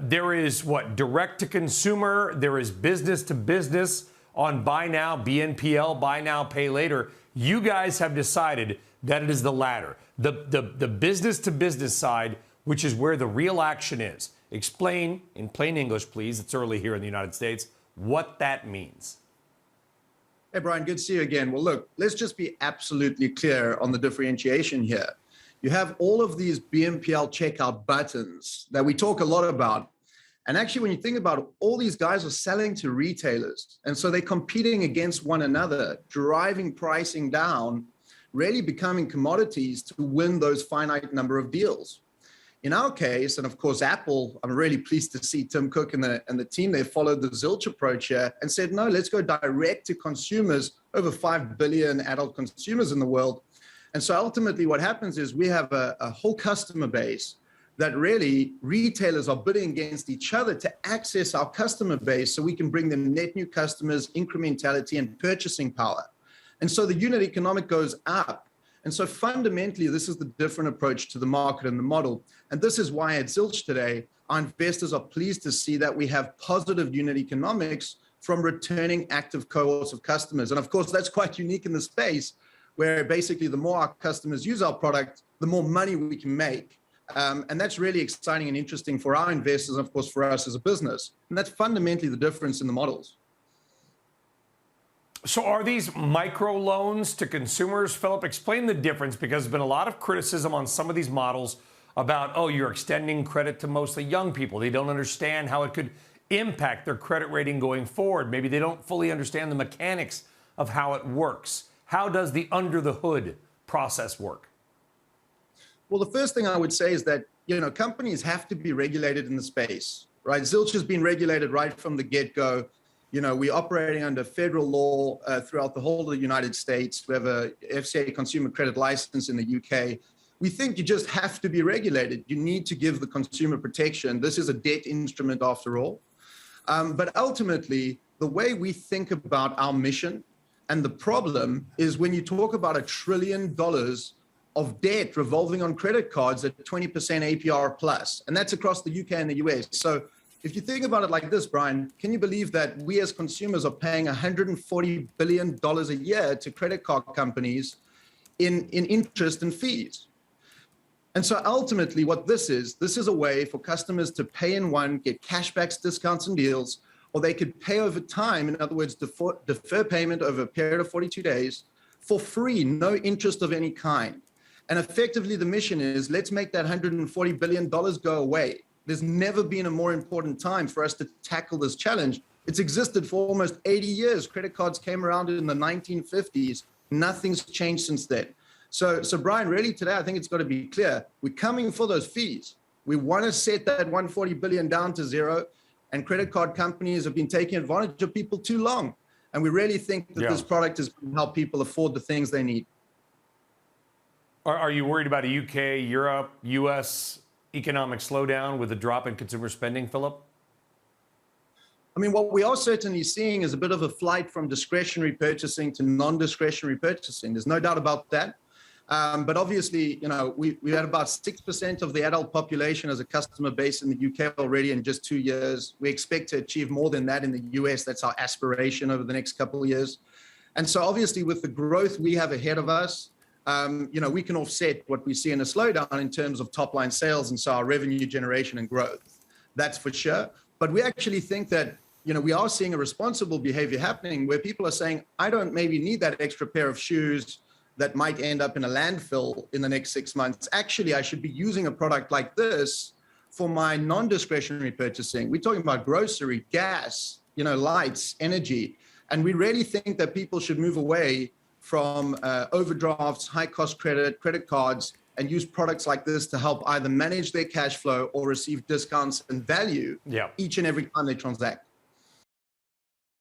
There is what? Direct to consumer. There is business to business on buy now, BNPL, buy now, pay later. You guys have decided that it is the latter, the business to business side, which is where the real action is. Explain in plain English, please. It's early here in the United States, what that means. Hey, Brian, good to see you again. Well, look, let's just be absolutely clear on the differentiation here. You have all of these BNPL checkout buttons that we talk a lot about. And actually, when you think about it, all these guys are selling to retailers. And so they're competing against one another, driving pricing down, really becoming commodities to win those finite number of deals. In our case, and of course, Apple, I'm really pleased to see Tim Cook and the team, they followed the Zilch approach here and said, no, let's go direct to consumers, over 5 billion adult consumers in the world. And so ultimately what happens is we have a whole customer base that really retailers are bidding against each other to access our customer base so we can bring them net new customers, incrementality, and purchasing power. And so the unit economic goes up. And so fundamentally, this is the different approach to the market and the model. And this is why at Zilch today, our investors are pleased to see that we have positive unit economics from returning active cohorts of customers. And of course, that's quite unique in the space, where basically the more our customers use our product, the more money we can make. And that's really exciting and interesting for our investors, and of course, for us as a business. And that's fundamentally the difference in the models. So are these micro loans to consumers? Philip, explain the difference, because there's been a lot of criticism on some of these models about, oh, you're extending credit to mostly young people. They don't understand how it could impact their credit rating going forward. Maybe they don't fully understand the mechanics of how it works. How does the under the hood process work? Well, the first thing I would say is that, companies have to be regulated in the space, right? Zilch has been regulated right from the get-go. We're operating under federal law throughout the whole of the United States. We have a FCA consumer credit license in the UK. We think you just have to be regulated. You need to give the consumer protection. This is a debt instrument after all. But ultimately, the way we think about our mission and the problem is when you talk about $1 trillion of debt revolving on credit cards at 20% APR plus, and that's across the UK and the US. So if you think about it like this, Brian, can you believe that we as consumers are paying $140 billion a year to credit card companies in interest and fees? And so ultimately what this is a way for customers to pay in one, get cashbacks, discounts, and deals, or they could pay over time, in other words, defer payment over a period of 42 days for free, no interest of any kind. And effectively the mission is, let's make that $140 billion go away. There's never been a more important time for us to tackle this challenge. It's existed for almost 80 years. Credit cards came around in the 1950s. Nothing's changed since then. So Brian, really today, I think it's got to be clear. We're coming for those fees. We want to set that $140 billion down to zero. And credit card companies have been taking advantage of people too long. And we really think that this product is going to help people afford the things they need. Are you worried about a UK, Europe, US economic slowdown with a drop in consumer spending, Philip? I mean, what we are certainly seeing is a bit of a flight from discretionary purchasing to non-discretionary purchasing. There's no doubt about that. But obviously, we had about 6% of the adult population as a customer base in the UK already in just 2 years. We expect to achieve more than that in the US. That's our aspiration over the next couple of years. And so obviously with the growth we have ahead of us, we can offset what we see in a slowdown in terms of top line sales. And so our revenue generation and growth, that's for sure. But we actually think that, we are seeing a responsible behavior happening where people are saying, I don't maybe need that extra pair of shoes that might end up in a landfill in the next 6 months. Actually, I should be using a product like this for my non-discretionary purchasing. We're talking about grocery, gas, lights, energy. And we really think that people should move away from overdrafts, high-cost credit cards, and use products like this to help either manage their cash flow or receive discounts and value each and every time they transact.